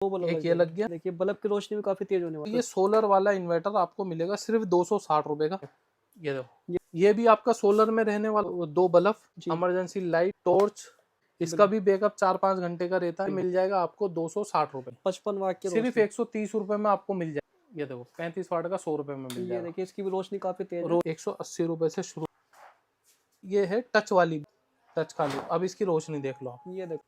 दो बल्ब एक ये लग गया। देखिए बल्ब की रोशनी भी काफी तेज होने वाली है। ये सोलर वाला इन्वर्टर आपको मिलेगा सिर्फ 260 रुपए का। ये देखो, ये भी आपका सोलर में रहने वाला, दो बल्ब, इमरजेंसी लाइट, टॉर्च, इसका भी बैकअप 4-5 घंटे का रहता है। मिल जाएगा आपको 260 रुपए, 55 वाट की सिर्फ रोशनी। 130 रुपए में आपको मिल जाएगा। ये देखो 35 वाट का 100 रुपए में मिल ये जाएगा। देखिए इसकी भी रोशनी काफी तेज है। 180 रुपए से शुरू। ये है टच वाली, टच का लो। अब इसकी रोशनी देख लो आप। ये देखिए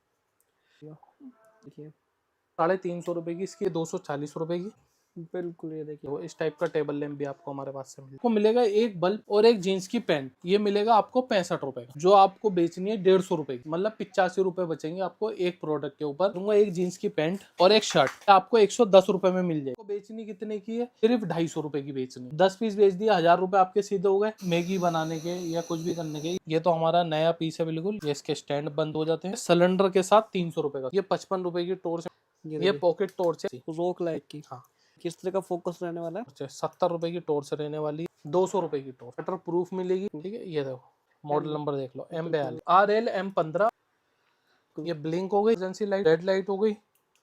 350 रुपए की, इसकी 240 रुपए की। बिल्कुल ये देखिए तो इस टाइप का टेबल लैंप भी आपको हमारे पास से आपको मिलेगा। एक बल्ब और एक जीन्स की पैंट, ये मिलेगा आपको 65 रुपए का, जो आपको बेचनी है 150 रुपए की, मतलब 85 रुपए बचेंगे आपको एक प्रोडक्ट के ऊपर। दूंगा एक जीन्स की पैंट और एक शर्ट, आपको 110 रुपए में मिल जाएगी। आपको बेचनी कितने की है? सिर्फ 250 रुपए की बेचनी। 10 पीस बेच दिया, 1000 रुपए आपके सीधे हो गए मैगी बनाने के या कुछ भी करने के। ये तो हमारा नया पीस है बिल्कुल। ये इसके स्टैंड बंद हो जाते हैं। सिलेंडर के साथ 300 रुपए का। ये 55 रुपए की टॉर्च, ये पॉकेट टॉर्च है रोक लाइट की। हाँ, किस तरह का फोकस रहने वाला है? 70 रुपए की टॉर्च रहने वाली, 200 रुपए की टॉर्च, वाटर प्रूफ मिलेगी। ठीक है, ये देखो मॉडल नंबर देख लो, M42 RL M15। ये ब्लिंक हो गई, इमरजेंसी लाइट, रेड लाइट हो गई।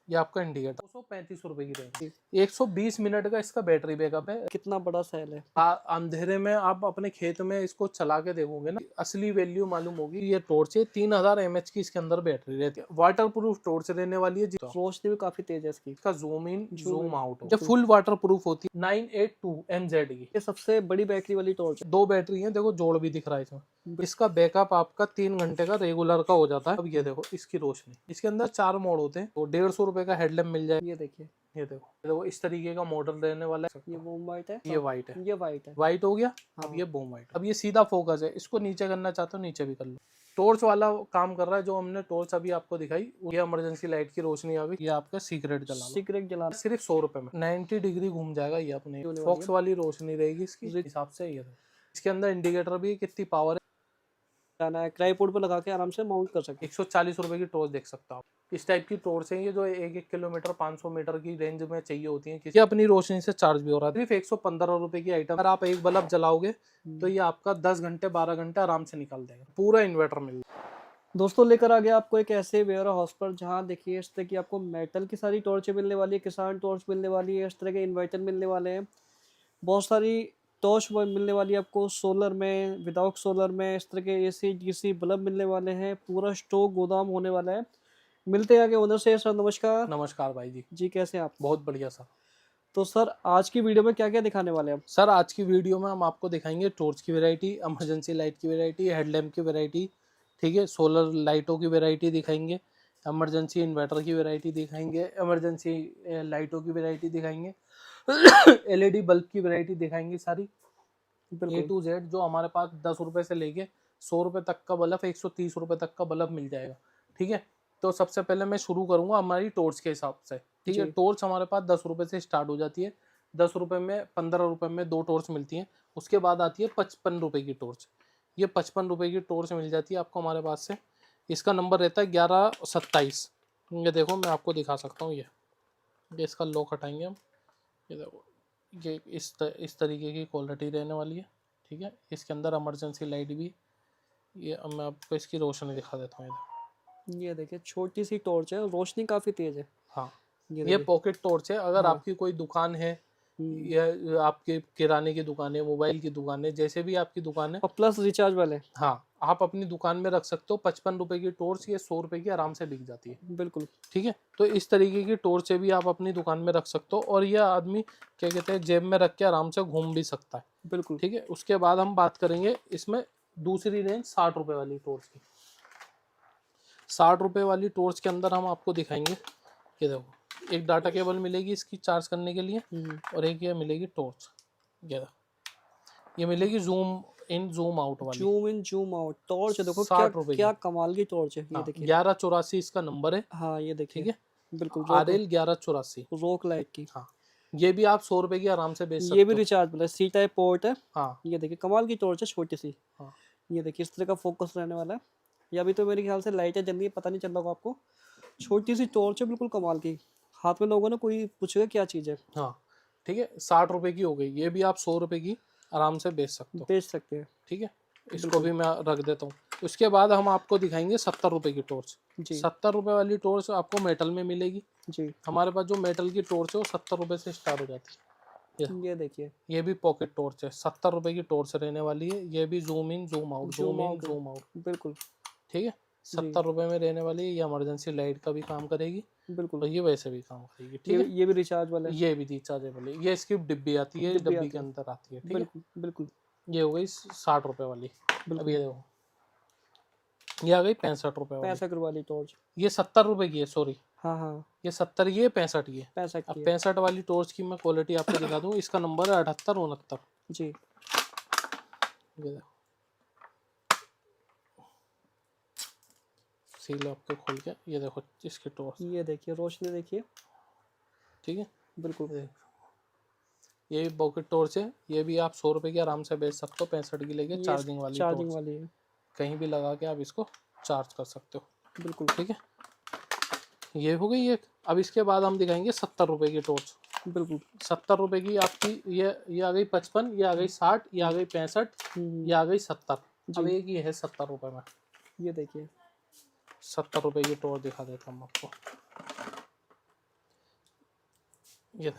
ये आपका इंडिकेटर 235 रुपए की रहेगी। 120 मिनट का इसका बैटरी बैकअप है। कितना बड़ा सेल है। अंधेरे में आप अपने खेत में इसको चला के देखोगे ना, असली वैल्यू मालूम होगी। ये टॉर्च है, 3000 mAh की इसके अंदर बैटरी रहती है। वाटर प्रूफ टॉर्च रहने वाली है। रोशनी भी काफी तेज है इसकी। इसका जूम इन जूम आउट हो, फुल वाटर प्रूफ होती है। 982 MZ की ये सबसे बड़ी बैटरी वाली टॉर्च है। 2 बैटरी है, देखो जोड़ भी दिख रहा है इसमें। इसका बैकअप आपका 3 घंटे का रेगुलर का हो जाता है। अब ये देखो इसकी रोशनी, इसके अंदर 4 मोड होते हैं। तो 150 रुपए का हेडलैम्प मिल जाए। ये देखिए, ये देखो इस तरीके का मॉडल रहने वाला है। ये बूम वाइट है, ये वाइट है, ये वाइट है, वाइट हो गया। अब ये बूम वाइट। अब ये सीधा फोकस है, इसको नीचे करना चाहते हो नीचे भी कर लो। टॉर्च वाला काम कर रहा है। जो हमने टॉर्च अभी आपको दिखाई, ये इमरजेंसी लाइट की रोशनी आ गई। ये आपका सीक्रेट जला सिर्फ 100 रुपए में 90 डिग्री घूम जाएगा। ये अपने फॉक्स वाली रोशनी रहेगी इसकी हिसाब से। ये इसके अंदर इंडिकेटर भी है, कितनी पावर है। ट्राइपॉड पे लगा के आराम से माउंट कर सकते 140 रुपए की टॉर्च देख सकता हूँ। इस टाइप की टॉर्च है ये, जो 1-1 किलोमीटर 500 मीटर की रेंज में चाहिए होती है। ये अपनी रोशनी से चार्ज भी हो रहा है। सिर्फ 115 रुपए की आइटम। अगर आप एक बल्ब जलाओगे तो ये आपका 10 घंटे 12 घंटे आराम से निकाल देगा। पूरा इन्वर्टर मिल जाएगा। दोस्तों लेकर आ गया आपको एक ऐसे वेयर हाउस पर, जहाँ देखिए इस तरह की आपको मेटल की सारी टॉर्चें मिलने वाली है, किसान टॉर्च मिलने वाली है, इस तरह के इन्वर्टर मिलने वाले हैं, बहुत सारी टॉर्च मिलने वाली है आपको सोलर में, विदाउट सोलर में, इस तरह के AC DC बल्ब मिलने वाले हैं। पूरा स्टॉक गोदाम होने वाला है। मिलते हैं आगे ओनर से। सर नमस्कार। नमस्कार भाई जी कैसे हैं आप? बहुत बढ़िया सर। तो सर आज की वीडियो में क्या क्या दिखाने वाले हैं? सर आज की वीडियो में हम आपको दिखाएंगे टॉर्च की वैरायटी, इमरजेंसी लाइट की वैरायटी, हेडलैम्प की वैरायटी, ठीक है, सोलर लाइटों की वैरायटी दिखाएंगे, इमरजेंसी इन्वर्टर की वैरायटी दिखाएंगे, इमरजेंसी लाइटों की वैरायटी दिखाएंगे, LED बल्ब की वैरायटी दिखाएंगे सारी A to Z। जो हमारे पास 10 रुपए से लेके 100 रुपए तक का बल्ब, 130 रुपए तक का बल्ब मिल जाएगा। ठीक है, तो सबसे पहले मैं शुरू करूंगा हमारी टॉर्च के हिसाब से। ठीक है, टॉर्च हमारे पास 10 रुपए से स्टार्ट हो जाती है। 10 रुपए में 15 रुपए में 2 टॉर्च मिलती हैं। उसके बाद आती है 55 रुपए की टॉर्च। ये 55 रुपए की टॉर्च मिल जाती है आपको हमारे पास से। इसका नंबर रहता है 1127। ये देखो मैं आपको दिखा सकता हूँ। ये इसका लॉक हटाएंगे हम। ये देखो ये इस तरीके की क्वालिटी रहने वाली है। ठीक है, इसके अंदर इमरजेंसी लाइट भी। ये अब मैं आपको इसकी रोशनी दिखा देता हूँ। ये देखिए छोटी सी टॉर्च है, रोशनी काफी तेज है। हाँ, ये पॉकेट टॉर्च है। अगर आपकी कोई दुकान है या आपके किराने की दुकान है, मोबाइल की दुकान है, जैसे भी आपकी दुकान है, और प्लस रिचार्ज वाले, हाँ, आप अपनी दुकान में रख सकते हो। 55 रुपए की टॉर्च ये 100 रुपए की आराम से बिक जाती है। बिल्कुल ठीक है, तो इस तरीके की टॉर्च भी आप अपनी दुकान में रख सकते हो। और यह आदमी क्या कहते हैं, जेब में रख के आराम से घूम भी सकता है। बिल्कुल। ठीक है, उसके बाद हम बात करेंगे इसमें दूसरी रेंज 60 रुपए वाली टॉर्च की। 60 रुपए वाली टॉर्च के अंदर हम आपको दिखाएंगे। ये देखो एक डाटा केबल मिलेगी इसकी चार्ज करने के लिए, और एक ये मिलेगी टॉर्च। ये मिलेगी जूम इन जूम आउट वाली। Zoom in zoom out torch देखो, 60 रुपए क्या कमाल की टॉर्च है। ये देखिए 1184 इसका नंबर है। हाँ ये देखिए, ठीक है, बिल्कुल RL 1184। रोक लाइट की। हाँ, ये भी आप 100 रुपए की आराम से बेच सकते हो। ये भी रिचार्ज वाला C टाइप पोर्ट है। हाँ, ये देखिए कमाल की टॉर्च है, छोटी सी। हाँ, ये देखिए इस तरह का फोकस रहने वाला है। ये अभी तो मेरे ख्याल से लाइटें जल रही है, पता नहीं चल रहा होगा आपको। छोटी सी टॉर्च है, बिल्कुल कमाल की। हाथ में लोगों ने, कोई पूछेगा क्या चीज़ है। हाँ, ठीक है, 60 रुपए की हो गई। ये भी आप 100 रुपए की आराम से बेच सकते हो। ठीक है, इसको भी मैं रख देता हूँ। उसके बाद हम आपको दिखाएंगे 70 रुपए की टॉर्च। 70 रुपए वाली टॉर्च आपको मेटल में मिलेगी। जी, हमारे पास जो मेटल की टॉर्च है वो 70 रुपए से स्टार्ट हो जाती है। ये देखिए, ये भी पॉकेट टॉर्च है, 70 रुपए की टॉर्च रहने वाली है। ये भी zoom in zoom out, zoom zoom in out, zoom out, बिल्कुल, ठीक है। जी, 70 रुपए में रहने वाली है। ये इमरजेंसी लाइट का भी काम करेगी बिल्कुल। और ये वैसे भी काम करेगी, ठीक ये है। ये भी रिचार्ज वाला है, ये भी रिचार्जेबल है। ये इसकी डिब्बी आती है, डिब्बी डब्बी आती के है, अंदर आती है, ठीक है। बिल्कुल, बिल्कुल, ये हो गई 60 रुपए वाली। अब बिल्कुल। ये देखो, ये आ गई 65 रुपए वाली। 65 वाली टॉर्च, ये 70 रुपए की है, सॉरी। हाँ, हाँ, ये 70 की है, 65 की है। 65 अब की है, 65 वाली टॉर्च की मैं क्वालिटी आपको दिखा दूँ। इसका नंबर है 7869। जी, ये देखो, सील आपको खोल के, ये देखो इसकी टॉर्च, ये देखिए, रोशनी देखिए, ठीक है। बिल्कुल, ये देखो, ये भी पॉकेट टॉर्च है। ये भी आप 100 रुपए की आराम से बेच सकते हो, 65 की लेके। ये चार्जिंग वाली चार्जिंग टॉर्च, वाली है, कहीं भी लगा के आप इसको चार्ज कर सकते हो, बिल्कुल, ठीक है। ये हो गई एक। अब इसके बाद हम दिखाएंगे 70 रुपए की टॉर्च। बिल्कुल, 70 रुपए की आपकी ये आ गई 55, ये आ गई 60, ये आ गई 65, ये आ गई 70। अब जी, एक ये है 70 रुपए में। ये देखिए, 70 रुपए की टॉर्च दिखा देता हूँ आपको। ये ये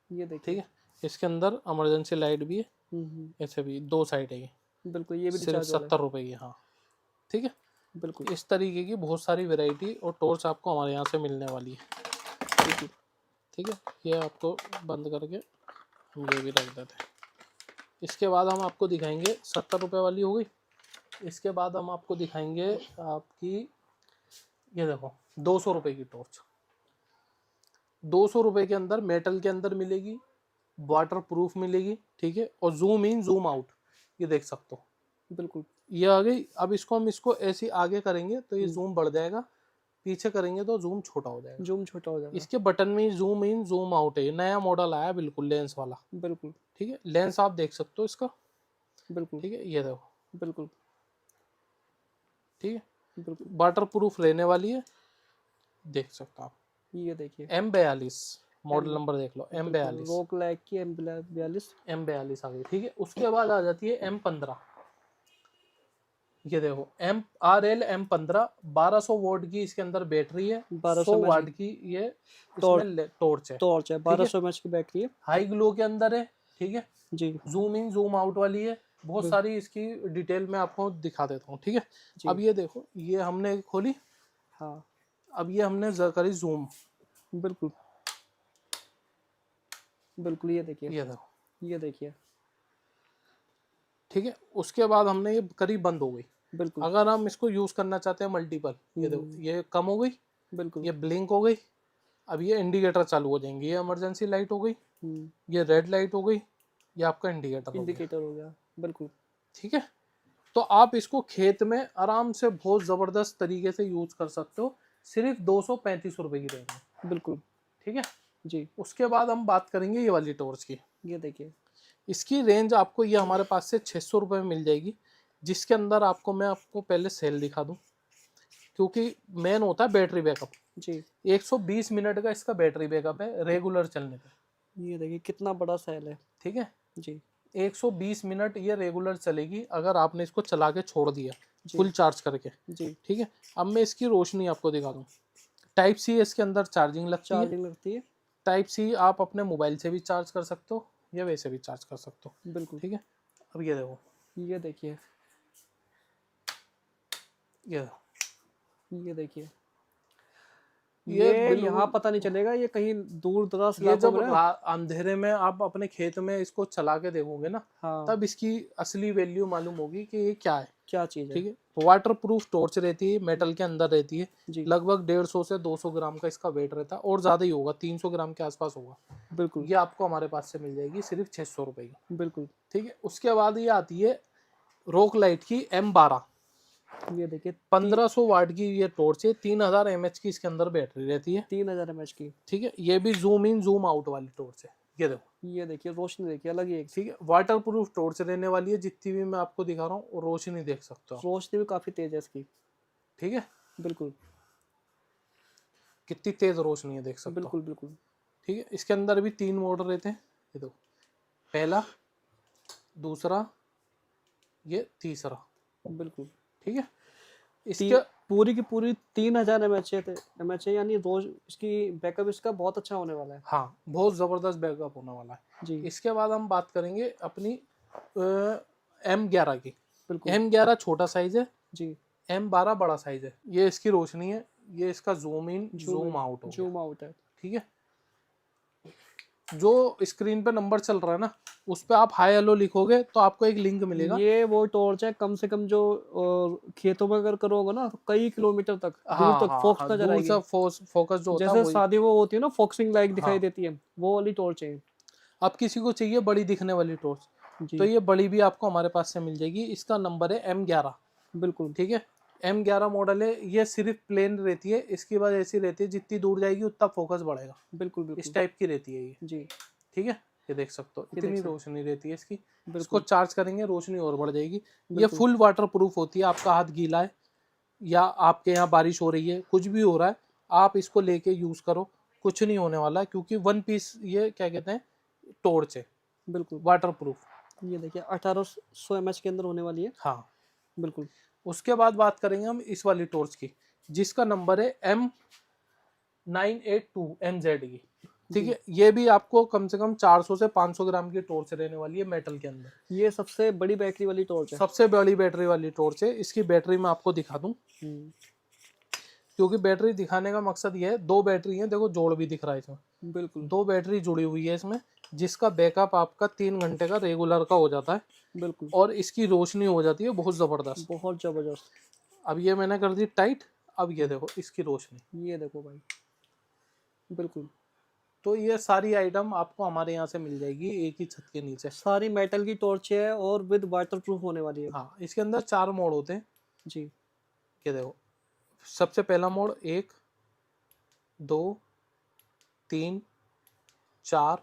ठीक देखिए, है। इसके अंदर इमरजेंसी लाइट भी है, हम्म, ऐसे भी 2 साइड है। ये बिल्कुल, ये भी सिर्फ रिचार्ज वाला 70 रुपए की, हाँ, ठीक है। है, बिल्कुल, इस तरीके की बहुत सारी वैरायटी और टॉर्च आपको हमारे यहाँ से मिलने वाली है, बिल्कुल, ठीक है। ये आपको बंद करके हम ये भी रख देते हैं। इसके बाद हम आपको दिखाएंगे 70 रुपए वाली हो गई। इसके बाद हम आपको दिखाएंगे आपकी, ये देखो 200 रुपए की टॉर्च। 200 रुपए के अंदर मेटल के अंदर मिलेगी, वाटर प्रूफ मिलेगी, ठीक है। और जूम इन जूम आउट, ये देख सकते हो, बिल्कुल, ये आ गई। अब इसको हम इसको ऐसे आगे करेंगे तो ये हम्म, जूम बढ़ जाएगा, पीछे करेंगे तो जूम छोटा हो जाएगा। जूम छोटा हो जाएगा, इसके बटन में जूम इन जूम आउट है। ये नया मॉडल आया बिल्कुल लेंस वाला, बिल्कुल, ठीक है। लेंस आप देख सकते हो इसका, बिल्कुल, ठीक है। ये देखो, बिल्कुल, ठीक है। बिल्कुल, वाटर प्रूफ रहने वाली है, देख सकते हो आप। ये देखिए, M42 मॉडल एम नंबर देख लो, बिल्कुल, M42। रोक लैक की M42, M42 आ गई, ठीक है। उसके बाद आ जाती है M15। ये देखो RL M15, 1200 वोल्ट की इसके अंदर बैटरी है, 100 1200 mAh वाट की ये टॉर्च इसमें टॉर्च है, टॉर्च है, ठीक है। 1200 mAh की बैटरी है, हाई ग्लो के अंदर है, ठीक है। जी, जूम इन जूम आउट वाली है। बहुत बिल- सारी इसकी डिटेल में आपको दिखा देता हूँ, ठीक है। जी, अब ये देखो, ये हमने खोली, हाँ, अब ये हमने करी जूम, बिल्कुल, बिल्कुल, ये देखिए, ये देखो, ये देखिए, ठीक है। उसके बाद हमने ये करी बंद हो गई। बिल्कुल, अगर हम इसको यूज करना चाहते हैं मल्टीपल, ये देखो, ये कम हो गई, बिल्कुल, ये ब्लिंक हो गई। अब ये इंडिकेटर चालू हो जाएंगे। ये इमरजेंसी लाइट हो गई, हम्म, ये रेड लाइट हो गई, ये आपका इंडिकेटर हो गया, इंडिकेटर हो गया, बिल्कुल, ठीक है। तो आप इसको खेत में आराम से बहुत जबरदस्त तरीके से यूज कर सकते हो, सिर्फ 235 रुपए की रेंज में, बिल्कुल, ठीक है। जी, उसके बाद हम बात करेंगे ये वाली टॉर्च की। ये देखिए, इसकी रेंज आपको ये हमारे पास से 600 रुपये में मिल जाएगी, जिसके अंदर आपको मैं आपको पहले सेल दिखा दूं, क्योंकि मेन होता है बैटरी बैकअप। जी, 120 मिनट का इसका बैटरी बैकअप है रेगुलर चलने पे, ये देखिए कितना बड़ा सेल है, ठीक है। जी, 120 मिनट ये रेगुलर चलेगी अगर आपने इसको चला के छोड़ दिया जी, फुल चार्ज करके, जी, ठीक है। अब मैं इसकी रोशनी आपको दिखा दूं। टाइप सी इसके अंदर चार्जिंग लगती है। चार्जिंग लगती है, टाइप सी आप अपने मोबाइल से भी चार्ज कर सकते हो या वैसे भी चार्ज कर सकते हो, बिल्कुल, ठीक है। अब ये देखो, ये देखिए, ये देखो, ये देखिए, ये ये यहाँ बिल्कुल, पता नहीं चलेगा, ये कहीं दूर दराज ये इलाकों जब में ना, अंधेरे में आप अपने खेत में इसको चला के देखोगे ना, हाँ, तब इसकी असली वैल्यू मालूम होगी कि ये क्या है, क्या चीज़ है, ठीक है। वाटर प्रूफ टॉर्च रहती है, मेटल के अंदर रहती है। जी, लगभग 150 से 200 ग्राम का इसका वेट रहता है, और ज़्यादा ही होगा, 300 ग्राम के आसपास होगा। बिल्कुल, ये आपको हमारे पास से मिल जाएगी सिर्फ 600 रुपये की, बिल्कुल, ठीक है। उसके बाद ये आती है रोक लाइट की M12, ये देखिए, 1500 वाट की ये टॉर्च है, 3000 mAh की इसके अंदर बैटरी रहती है, 3000 mAh की, ठीक है। ये भी जूम इन जूम आउट वाली टॉर्च है, ये देखो, ये देखिए, रोशनी देखिए, अलग ही एक, ठीक है। वाटर प्रूफ टॉर्च रहने वाली है। जितनी भी मैं आपको दिखा रहा हूँ रोशनी देख सकते हो, रोशनी भी काफ़ी तेज है इसकी, ठीक है। बिल्कुल, कितनी तेज रोशनी है देख सकते हो, बिल्कुल, बिल्कुल, ठीक है। इसके अंदर भी 3 मोड रहते हैं, ये देखो, पहला, दूसरा, ये तीसरा, बिल्कुल, ठीक है। ती, इसके पूरी की पूरी 3000 mAh यानी रोज इसकी बैकअप इसका बहुत अच्छा होने वाला है। हाँ, बहुत ज़बरदस्त बैकअप होने वाला है। जी इसके बाद हम बात करेंगे अपनी M11 की। बिल्कुल। M11 छोटा साइज है, जी M12 बड़ा साइज है। ये इसकी रोशनी है, ये इसका जूम इन जूम आउट हो गया। जूम आउट है। ठीक है, जो स्क्रीन पे नंबर चल रहा है ना, उस पे आप हाई हेलो लिखोगे तो आपको एक लिंक मिलेगा। ये वो टॉर्च है, कम से कम जो खेतों में अगर करोगे ना तो कई किलोमीटर तक दूर हाँ तक हाँ फोक्स हाँ, नजर दूर आएगी। से फोकस जो होता है जैसे वही। शादी वो होती है ना, फोक्सिंग लाइट दिखाई हाँ, देती है, वो वाली टॉर्च है। अब किसी को चाहिए बड़ी दिखने वाली टॉर्च, तो जी ये बड़ी भी आपको हमारे पास से मिल जाएगी। इसका नंबर है M11। बिल्कुल ठीक है, M11 मॉडल है। ये सिर्फ प्लेन रहती है, इसकी बाद ऐसी रहती है जितनी दूर जाएगी उतना फोकस बढ़ेगा। बिल्कुल इस बिल्कुल। टाइप की रहती है ये। जी ठीक है, ये देख सकते हो ये देख इतनी सकते रोशनी रहती है इसकी। इसको बिल्कुल चार्ज करेंगे रोशनी और बढ़ जाएगी। ये बिल्कुल फुल वाटर प्रूफ होती है। आपका हाथ गीला है या आपके यहाँ बारिश हो रही है, कुछ भी हो रहा है, आप इसको लेके यूज करो, कुछ नहीं होने वाला है, क्योंकि वन पीस ये क्या कहते हैं, टॉर्च है, बिल्कुल। Water proof. ये देखिए 1800 mAh के अंदर होने वाली है। हाँ, बिल्कुल उसके बाद बात करेंगे हम इस वाली टॉर्च की, जिसका नंबर है M982 MZ की। ठीक जी। है, ये भी आपको कम से कम 400 से 500 ग्राम की टॉर्च रहने वाली है मेटल के अंदर। ये सबसे बड़ी बैटरी वाली टॉर्च है। सबसे बड़ी बैटरी वाली टॉर्च है। इसकी बैटरी मैं आपको दिखा दूं, हम्म, क्योंकि बैटरी दिखाने का मकसद ये है, दो बैटरी है, देखो जोड़ भी दिख रहा है इसमें, बिल्कुल दो बैटरी जुड़ी हुई है इसमें, जिसका बैकअप आपका 3 घंटे का रेगुलर का हो जाता है। बिल्कुल। और इसकी रोशनी हो जाती है बहुत ज़बरदस्त। बहुत जबरदस्त। अब ये मैंने कर दी टाइट, अब ये देखो इसकी रोशनी। ये देखो भाई, बिल्कुल तो ये सारी आइटम आपको हमारे यहाँ से मिल जाएगी एक ही छत के नीचे। सारी मेटल की टॉर्च है और विद वाटर प्रूफ होने वाली है। हाँ, इसके अंदर 4 मोड होते हैं। जी ये देखो, सबसे पहला मोड 1 2 3 4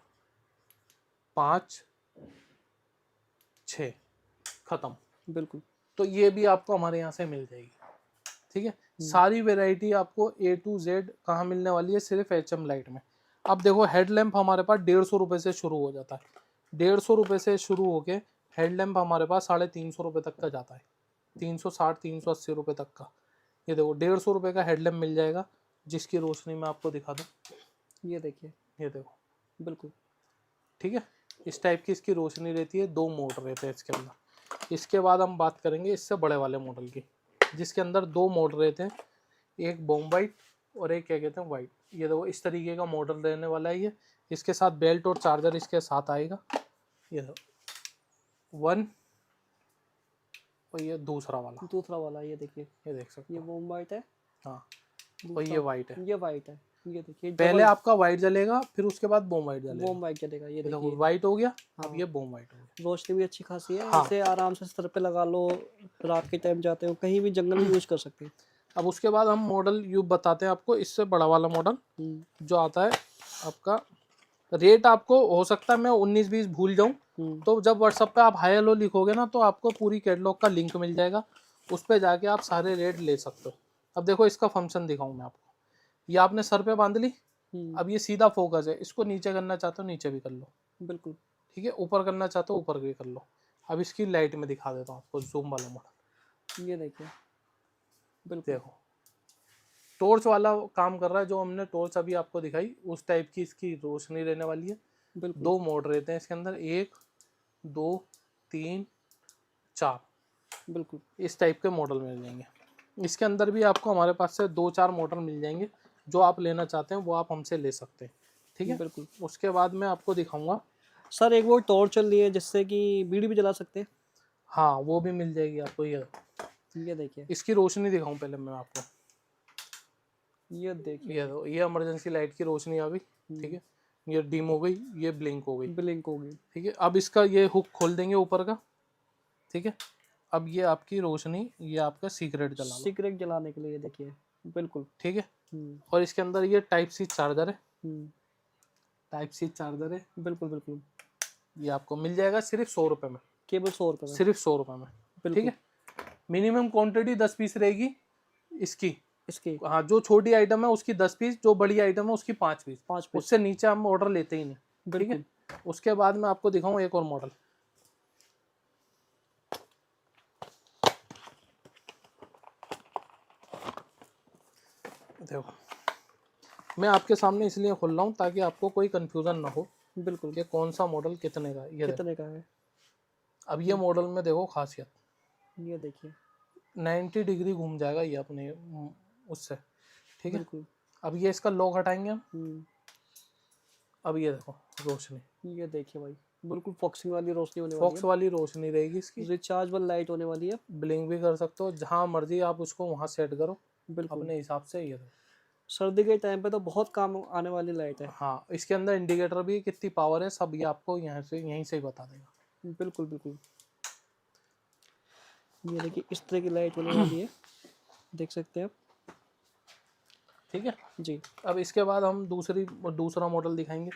5 6 खत्म। बिल्कुल। तो ये भी आपको हमारे यहाँ से मिल जाएगी। ठीक है, सारी वैरायटी आपको A to Z कहाँ मिलने वाली है, सिर्फ HM लाइट में। अब देखो हेडलैम्प हमारे पास 150 रुपये से शुरू हो जाता है। 150 रुपये से शुरू होके हेडलैम्प हमारे पास 350 रुपये तक का जाता है, 360 380 रुपये तक का। ये देखो 150 रुपये का हेडलैम्प मिल जाएगा, जिसकी रोशनी मैं आपको दिखा दूँ। ये देखिए ये देखो, बिल्कुल। ठीक है, इस टाइप की इसकी रोशनी रहती है। 2 मोड रहते हैं इसके अंदर। इसके बाद हम बात करेंगे इससे बड़े वाले मॉडल की, जिसके अंदर 2 मोड रहते हैं, एक बॉम वाइट और एक क्या कहते हैं वाइट। ये देखो इस तरीके का मॉडल रहने वाला है ये। इसके साथ बेल्ट और चार्जर इसके साथ आएगा। ये देखो 1 और ये दूसरा वाला, दूसरा वाला ये देखिए, ये देख सकते ये हो। वोम वाइट है। हाँ, और दूसरा ये वाइट है। ये वाइट है। ये देखिए पहले आपका वाइट जलेगा, फिर उसके बाद बॉम वाइट जलेगा। वोम वाइट चलेगा। ये ये देखो देखिए वाइट हो गया, हाँ। अब ये बॉम वाइट हो गया। रोशनी भी अच्छी खासी है। हाँ। इसे आराम से सर पे लगा लो, रात के टाइम जाते हो कहीं भी जंगल में यूज कर सकते हैं। अब उसके बाद हम मॉडल यू बताते हैं आपको, इससे बड़ा वाला मॉडल जो आता है आपका। रेट आपको हो सकता है मैं 19-20 भूल जाऊं, तो जब व्हाट्सएप पे आप हाई हेलो लिखोगे ना, तो आपको पूरी कैटलॉग का लिंक मिल जाएगा, उस पर जाके आप सारे रेट ले सकते हो। अब देखो इसका फंक्शन दिखाऊं मैं आपको। ये आपने सर पे बांध ली, अब ये सीधा फोकस है। इसको नीचे करना चाहते हो नीचे भी कर लो, बिल्कुल ठीक है, ऊपर करना चाहते हो ऊपर भी कर लो। अब इसकी लाइट में दिखा देता हूँ आपको, जूम वाला मॉडल। ये देखिए बिल्कुल देखो टॉर्च वाला काम कर रहा है, जो हमने टॉर्च अभी आपको दिखाई उस टाइप की इसकी रोशनी रहने वाली है। बिल्कुल 2 मोड रहते हैं इसके अंदर, 1 2 3 4, बिल्कुल इस टाइप के मॉडल मिल जाएंगे। इसके अंदर भी आपको हमारे पास से 2-4 मॉडल मिल जाएंगे, जो आप लेना चाहते हैं वो आप हमसे ले सकते हैं। ठीक है, बिल्कुल। उसके बाद मैं आपको दिखाऊंगा। सर एक वो टॉर्च चल रही है जिससे कि बीड़ी भी जला सकते हैं। हाँ, वो भी मिल जाएगी आपको। ये देखिए इसकी रोशनी दिखाऊं पहले मैं आपको। ये देखिए ये दो, ये इमरजेंसी लाइट की रोशनी आ गई। ठीक है, ये डिम हो गई, ये ब्लिंक हो गई। ब्लिंक होगी। ठीक है, अब इसका ये हुक खोल देंगे ऊपर का। ठीक है, अब ये आपकी रोशनी, ये आपका सीक्रेट जला लो। सिगरेट जलाने के लिए ये देखिए बिल्कुल। ठीक है, और इसके अंदर ये टाइप सी चार्जर है, हम्म, टाइप सी चार्जर है। बिल्कुल बिल्कुल। ये आपको मिल जाएगा सिर्फ 100 रुपये में, केवल 100 रुपये में। सिर्फ 100 रुपये में। ठीक बिल्कुल है, मिनिमम क्वांटिटी 10 पीस रहेगी इसकी। इसकी हाँ, जो छोटी आइटम है उसकी 10 पीस, जो बड़ी आइटम है उसकी 5 पीस। 5 पीस। उससे नीचे हम ऑर्डर लेते ही नहीं। ठीक है, बिल्कुल उसके बाद मैं आपको दिखाऊं एक और मॉडल। देखो मैं आपके सामने इसलिए खोल रहा हूँ ताकि आपको कोई कंफ्यूजन ना हो बिल्कुल। कि कौन सा मॉडल कितने का है। ये देखो कितने का है? अब ये मॉडल में देखो खासियत ये देखिए। 90 डिग्री घूम जाएगा ये अपने उससे, ठीक है। बिल्कुल। अब ये इसका लॉक हटाएंगे हम। हम्म। अब ये देखो रोशनी, ये देखिए भाई, बिल्कुल फॉक्सिंग वाली रोशनी होने वाली फॉक्स वाली रोशनी रहेगी इसकी। है, रिचार्जेबल लाइट होने वाली है। ब्लिंक भी कर सकते हो, जहाँ मर्जी आप उसको वहाँ सेट करो बिल्कुल। अपने हिसाब से। ये देखो सर्दी के टाइम पे तो बहुत काम आने वाली लाइट है। हाँ, इसके अंदर इंडिकेटर भी कितनी पावर है सब ये आपको यहाँ से यहीं से ही बता देगा। बिल्कुल बिल्कुल। ये देखिए इस तरह की लाइट होने वाली है, देख सकते हैं आप। ठीक है। जी। अब इसके बाद हम दूसरा मॉडल दिखाएंगे।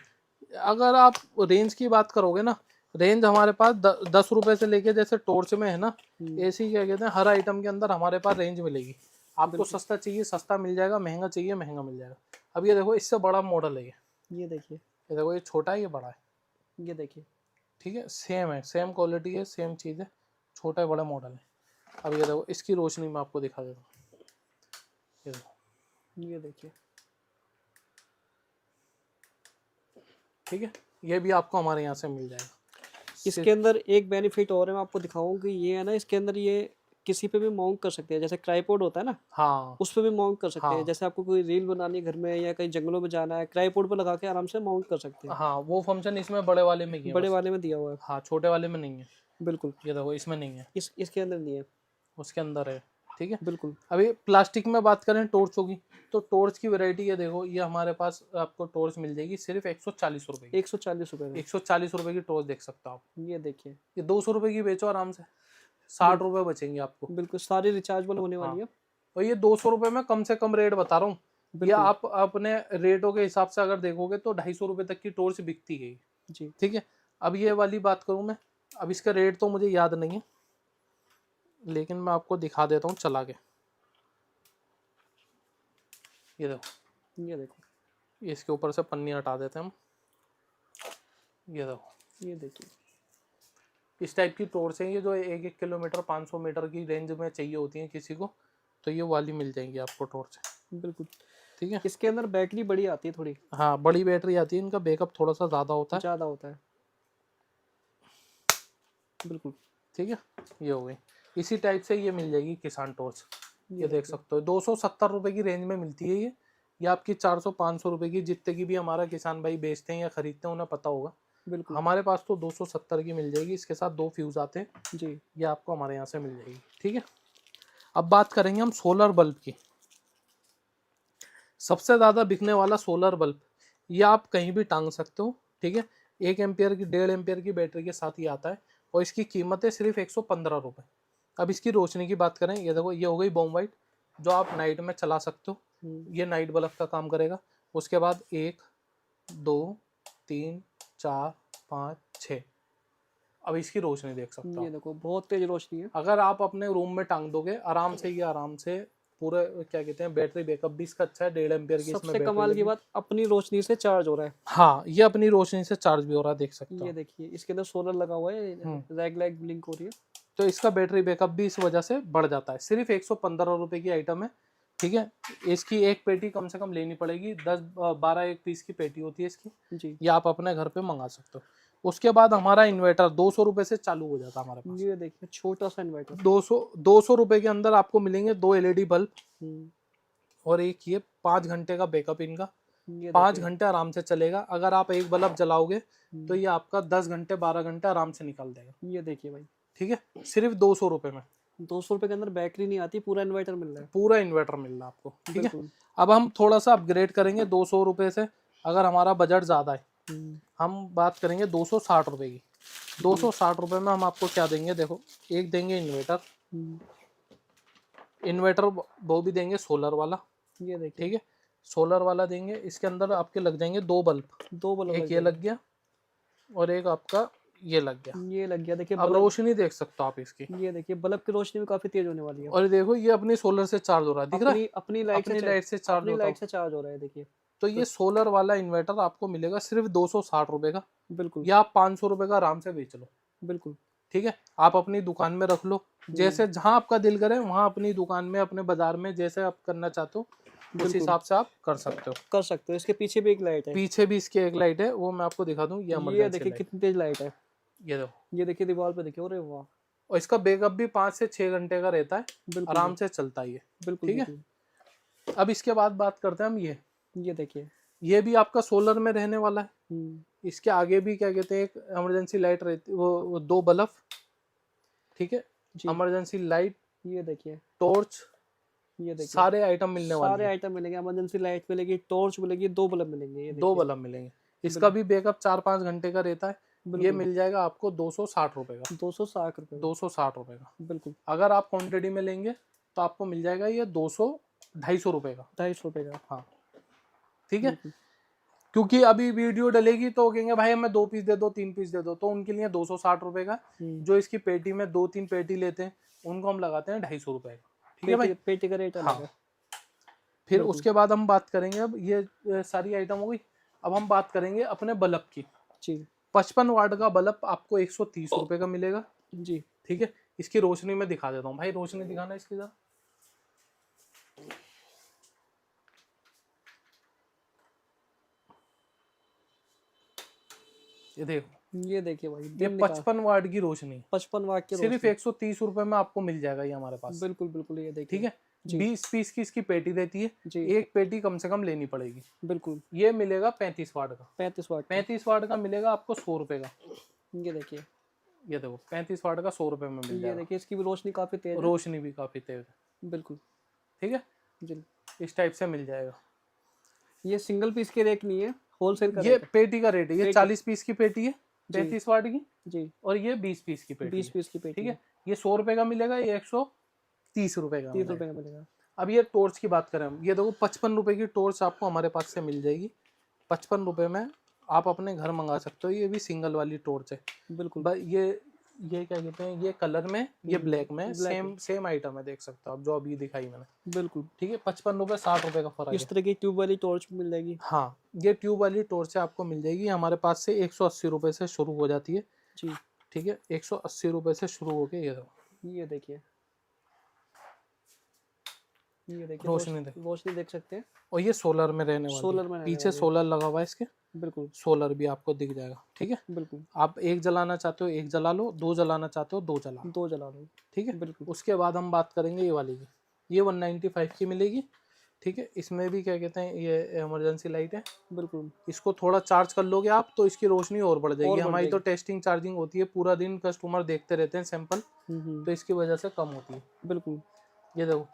अगर आप रेंज की बात करोगे ना, रेंज हमारे पास 10 रुपए से लेके, जैसे टॉर्च में है ना एसी, क्या कहते हैं, हर आइटम के अंदर हमारे पास रेंज मिलेगी। आपको सस्ता चाहिए सस्ता मिल जाएगा, महंगा चाहिए महंगा मिल जाएगा। अब ये देखो इससे बड़ा मॉडल है ये देखिए। ये देखो ये छोटा है ये बड़ा है, ये देखिए। ठीक है, सेम है, सेम क्वालिटी है, सेम चीज़ है, छोटा है बड़ा मॉडल है। अब ये देखो इसकी रोशनी मैं आपको दिखा देता हूँ। ये देखो ये देखिए। ठीक है, ये भी आपको हमारे यहाँ से मिल जाएगा। इसके अंदर एक बेनिफिट और है, मैं आपको दिखाऊं कि ये है ना, इसके अंदर ये किसी पे भी माउंट कर सकते हैं, जैसे ट्राइपॉड होता है ना, हाँ उस पे भी माउंट कर सकते हैं। हाँ जैसे आपको कोई रील बनानी है घर में या कहीं जंगलों में जाना है, ट्राइपॉड पे लगा के आराम से माउंट कर सकते हैं। हाँ, वो फंक्शन इसमें बड़े वाले में ही है बड़े बस। वाले में दिया हुआ है। हाँ, छोटे वाले में नहीं है। बिल्कुल। ये देखो इसमें नहीं है, इसके अंदर नहीं है। उसके अंदर है, ठीक है। बिल्कुल। अभी प्लास्टिक में बात करें टॉर्चों की, तो टॉर्च की वैरायटी ये देखो, ये हमारे पास आपको टॉर्च मिल जाएगी सिर्फ 140 रुपए की। 140 रुपए में। 140 रुपए की टॉर्च देख सकते हो आप। ये देखिए। ये 200 रुपए की बेचो आराम से, 60 रुपए बचेंगे आपको। बिल्कुल सारी रिचार्जेबल होने हाँ, वाली है। और ये 200 रुपए में कम से कम रेट बता रहा हूँ। ये बिल्कुल। आप अपने रेटों के हिसाब से अगर देखोगे तो 250 रुपए तक की टॉर्च बिकती है, जी। ठीक है। अब ये वाली बात करूँ मैं, अब इसका रेट तो मुझे याद नहीं है, लेकिन मैं आपको दिखा देता हूँ चला के। ये देखो, ये देखो। ये इसके ऊपर से पन्नी हटा देते हैं हम। ये देखो, ये देखिए। इस टाइप की टॉर्च है ये, जो 1-1 किलोमीटर 500 मीटर की रेंज में चाहिए होती है किसी को, तो ये वाली मिल जाएंगी आपको टॉर्च, बिल्कुल। ठीक है। इसके अंदर बैटरी बड़ी आती है थोड़ी, हाँ, बड़ी बैटरी आती है, इनका बैकअप थोड़ा सा ज़्यादा होता है, ज़्यादा होता है। बिल्कुल। ठीक है। ये हो गई, इसी टाइप से ये मिल जाएगी किसान टॉर्च। ये देख देखिए। सकते हो 270 रुपए की रेंज में मिलती है ये आपकी 400-500 रुपए की, जितने की भी हमारा किसान भाई बेचते हैं या खरीदते हैं उन्हें पता होगा। बिल्कुल। हमारे पास तो 270 की मिल जाएगी, इसके साथ 2 फ्यूज आते हैं, जी। ये आपको हमारे यहाँ से मिल जाएगी, ठीक है। अब बात करेंगे हम सोलर बल्ब की। सबसे ज़्यादा बिकने वाला सोलर बल्ब, ये आप कहीं भी टांग सकते हो, ठीक है। 1 एम्पियर की 1.5 एम्पियर की बैटरी के साथ ही आता है, और इसकी कीमत है सिर्फ 115 रुपये। अब इसकी रोशनी की बात करें, ये देखो ये हो गई बॉम वाइट, जो आप नाइट में चला सकते हो, ये नाइट बल्ब का काम करेगा। उसके बाद 1 2 3 4 5 6, अब इसकी रोशनी देख सकते हो ये देखो बहुत तेज रोशनी है। अगर आप अपने रूम में टांग दोगे आराम से, ये आराम से पूरे, क्या कहते हैं, बैटरी बैकअप भी इसका अच्छा है, 1.5 एम्पियर की इसमें सबसे बैटरी कमाल की लगी। बात, अपनी रोशनी से चार्ज हो रहा है। हाँ, ये अपनी रोशनी से चार्ज भी हो रहा है, देख सकते ये हो। देखिए इसके अंदर सोलर लगा हुआ है, रैग लैग ब्लिंक हो रही है। तो इसका बैटरी बैकअप भी इस वजह से बढ़ जाता है। सिर्फ 115 रुपए की आइटम है, ठीक है। इसकी एक पेटी कम से कम लेनी पड़ेगी, 10-12 एक पीस की पेटी होती है इसकी, जी। ये आप अपने घर पे मंगा सकते हो। उसके बाद हमारा इन्वर्टर 200 रुपए से चालू हो जाता है हमारे पास। ये देखिए छोटा सा इन्वर्टर। 200 रुपए के अंदर आपको मिलेंगे 2 LED बल्ब, हम्म। और एक ये 5 घंटे का बैकअप इनका, ये 5 देखिए। घंटे आराम से चलेगा। अगर आप एक बल्ब जलाओगे तो ये आपका 10 घंटे 12 घंटे आराम से निकाल देगा, ये देखिए भाई, ठीक है। सिर्फ 200 रुपए में 200 रुपए के अंदर बैटरी नहीं आती, पूरा इन्वर्टर मिल रहा है। पूरा इन्वर्टर मिल रहा है आपको, ठीक है। बिल्कुल। अब हम थोड़ा सा अपग्रेड करेंगे 200 रुपए से, अगर हमारा बजट ज़्यादा है हम बात करेंगे 260 रुपए की। 260 रुपए में हम आपको क्या देंगे, देखो एक देंगे इन्वर्टर, इन्वर्टर वो भी देंगे सोलर वाला, ये देखिए। ठीक है। सोलर वाला देंगे, इसके अंदर आपके लग जाएंगे 2 बल्ब, 2 बल्ब एक ये लग गया और एक आपका ये लग गया। ये लग गया। देखिए अब बल्ब, रोशनी देख सकते हो आप इसकी, ये देखिए बल्ब की रोशनी भी काफी तेज होने वाली है। और देखो ये अपनी सोलर से चार्ज हो रहा है, दिख रहा है, अपनी लाइट अपनी लाइट से चार्ज अपनी होता लाइट है। से चार्ज हो रहा है, देखिए। तो ये सोलर वाला इन्वर्टर आपको मिलेगा सिर्फ 260 रुपए का, बिल्कुल। या आप 500 रुपए का आराम से बेच लो, बिल्कुल। ठीक है। आप अपनी दुकान में रख लो, जैसे जहां आपका दिल करे वहां अपनी दुकान में, अपने बाजार में, जैसे आप करना चाहते हो उस बिल्कुल हिसाब से आप कर सकते हो। कर सकते हो। इसके पीछे भी एक लाइट है। पीछे भी इसकी एक लाइट है, वो मैं आपको दिखा दूं, ये ये इमरजेंसी देखिए लाइट, कितनी तेज लाइट है। ये देखो। ये देखिए दीवार पे देखिए, अरे वाह। और इसका बैकअप भी 5 से 6 घंटे का रहता है, बिल्कुल आराम से चलता है ये। बिल्कुल ठीक है, बिल्कुल। अब इसके बाद बात करते हैं हम ये देखिए। ये भी आपका सोलर में रहने वाला है। हम्म। इसके आगे भी क्या कहते हैं, एक इमरजेंसी लाइट रहती है, वो 2 बल्ब। ठीक है, जी। इमरजेंसी लाइट, ये देखिए। टॉर्च, ये देखिए सारे आइटम मिलने वाले सारे हैं। आइटम मिलेंगे। इमरजेंसी लाइट मिलेगी, टॉर्च मिलेगी, 2 बल्ब मिलेंगे। ये 2 देखिए। बल्ब मिलेंगे। इसका भी बैकअप 4-5 घंटे का रहता है। ये बिल्कुल मिल जाएगा आपको 260 रुपए का। 260 रुपये में। 260 रुपए का। बिल्कुल अगर आप क्वांटिटी में लेंगे तो आपको मिल जाएगा ये 200-250 रुपए का। 250 रुपये का। हाँ, ठीक है, बिल्कुल क्योंकि अभी वीडियो डलेगी तो कहेंगे भाई हमें 2 पीस दे दो, 3 पीस दे दो, तो उनके लिए 260 रुपए का। जो इसकी पेटी में 2-3 पेटी लेते हैं उनको हम लगाते हैं 250 रुपए का। ठीक है भाई। पेटी का रेट अलग हाँ, है। फिर बिल्कुल। उसके बाद हम बात करेंगे, अब ये सारी आइटम हो गई। अब हम बात करेंगे अपने बल्ब की। जी 55 वाट का बल्ब आपको 130 रुपए का मिलेगा। जी। ठीक है, इसकी रोशनी में दिखा देता हूँ भाई, रोशनी दिखाना इसकी जरा। ये देखो, ये देखिए भाई, ये दिन निकाल 55 वाट की रोशनी है। 55 वाट की सिर्फ रोशनी। 130 रुपए में आपको मिल जाएगा ये हमारे पास। बिल्कुल बिल्कुल। ये देखिए। ठीक है, जी 20 पीस की इसकी पेटी रहती है। जी। एक पेटी कम से कम लेनी पड़ेगी। बिल्कुल ये मिलेगा 35 वाट का। 35 वाट का। 35 वाट का मिलेगा आपको 100 रुपए का। ये देखिए। ये देखो 35 वाट का 100 रुपए में मिल ये जाएगा। देखिए, इसकी भी रोशनी काफी तेज है। रोशनी भी काफी तेज है। बिल्कुल। ठीक है, जी। इस टाइप से मिल जाएगा। ये सिंगल पीस के रेट नहीं है, होलसेल का ये रेट है। पेटी का रेट है, ये पेटी। 40 पीस की पेटी है, 35 वाट की। जी और ये 20 पीस की पेटी 20 है। पीस की पेटी ठीक है। है, ये 100 रुपए का मिलेगा, ये 130 रुपए का 30 मिलेगा। रुपये का मिलेगा। अब ये टॉर्च की बात करें हम, ये देखो 55 रुपए की टॉर्च आपको हमारे पास से मिल जाएगी। 55 रुपए में आप अपने घर मंगा सकते हो। ये भी सिंगल वाली टॉर्च है। बिल्कुल। ये क्या कहते हैं, ये कलर में, ये ब्लैक में, ब्लैक सेम सेम आइटम है, देख सकते हो आप, जो अभी दिखाई मैंने। बिल्कुल। ठीक है, 55 रुपए 60 रुपए का फर्क इस है। तरह की ट्यूब वाली टॉर्च मिल जाएगी। हाँ, ये ट्यूब वाली टॉर्च आपको मिल जाएगी हमारे पास से 180 रुपए से शुरू हो जाती है। जी। ठीक है, 180 रुपए से शुरू होके ये देखो, ये देखिए। ये देखिए रोशनी देख। रोशनी देख सकते हैं। और ये सोलर में रहने वाली सोलर है, में रहने पीछे वाली है। सोलर लगा हुआ है इसके। बिल्कुल सोलर भी आपको दिख जाएगा। ठीक है, बिल्कुल। आप एक जलाना चाहते हो एक जला लो, 2 जलाना चाहते हो 2 जला लो। 2 जला लो। ठीक है, बिल्कुल। उसके बाद हम बात करेंगे ये वाली की। ये 195 की मिलेगी। ठीक है, इसमें भी क्या कहते हैं, ये इमरजेंसी लाइट है। बिल्कुल। इसको थोड़ा चार्ज कर लोगे आप तो इसकी रोशनी और बढ़ जाएगी। और बढ़ हमारी तो जाएगी। टेस्टिंग चार्जिंग होती है, पूरा दिन कस्टमर देखते रहते हैं सैंपल, तो इसकी वजह से कम होती है। बिल्कुल। ये देखो,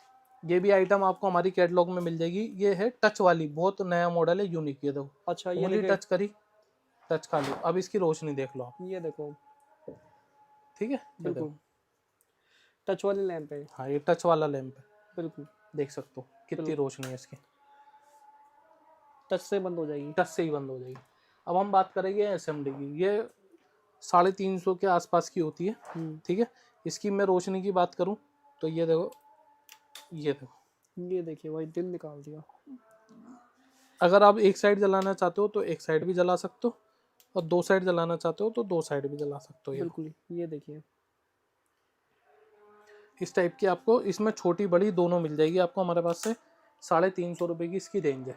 ये भी आइटम आपको हमारी कैटलॉग में मिल जाएगी। ये है टच वाली, बहुत नया मॉडल है, यूनिक। ये देखो, अच्छा ये उंगली देखिए। टच करी, टच कर लो, अब इसकी रोशनी देख लो आप। ये देखो। ठीक है, ये बिल्कुल। देखो। टच वाली लैंप है। हाँ, ये टच वाला लैंप है, बिल्कुल। देख सकते हो कितनी रोशनी है इसकी। टच से बंद हो जाएगी। टच से ही बंद हो जाएगी। अब हम बात करेंगे एसएमडी की। ये 350 के आसपास की होती है। ठीक है, इसकी मैं रोशनी की बात करूं तो ये देखो, ये देखो, ये देखिए भाई, दिन निकाल दिया। अगर आप एक साइड जलाना चाहते हो तो एक साइड भी जला सकते हो, और 2 साइड जलाना चाहते हो तो 2 साइड भी जला सकते हो। ये बिल्कुल। ये देखिए। इस टाइप की आपको इसमें छोटी बड़ी दोनों मिल जाएगी आपको हमारे पास से। 350 रुपए की इसकी रेंज है।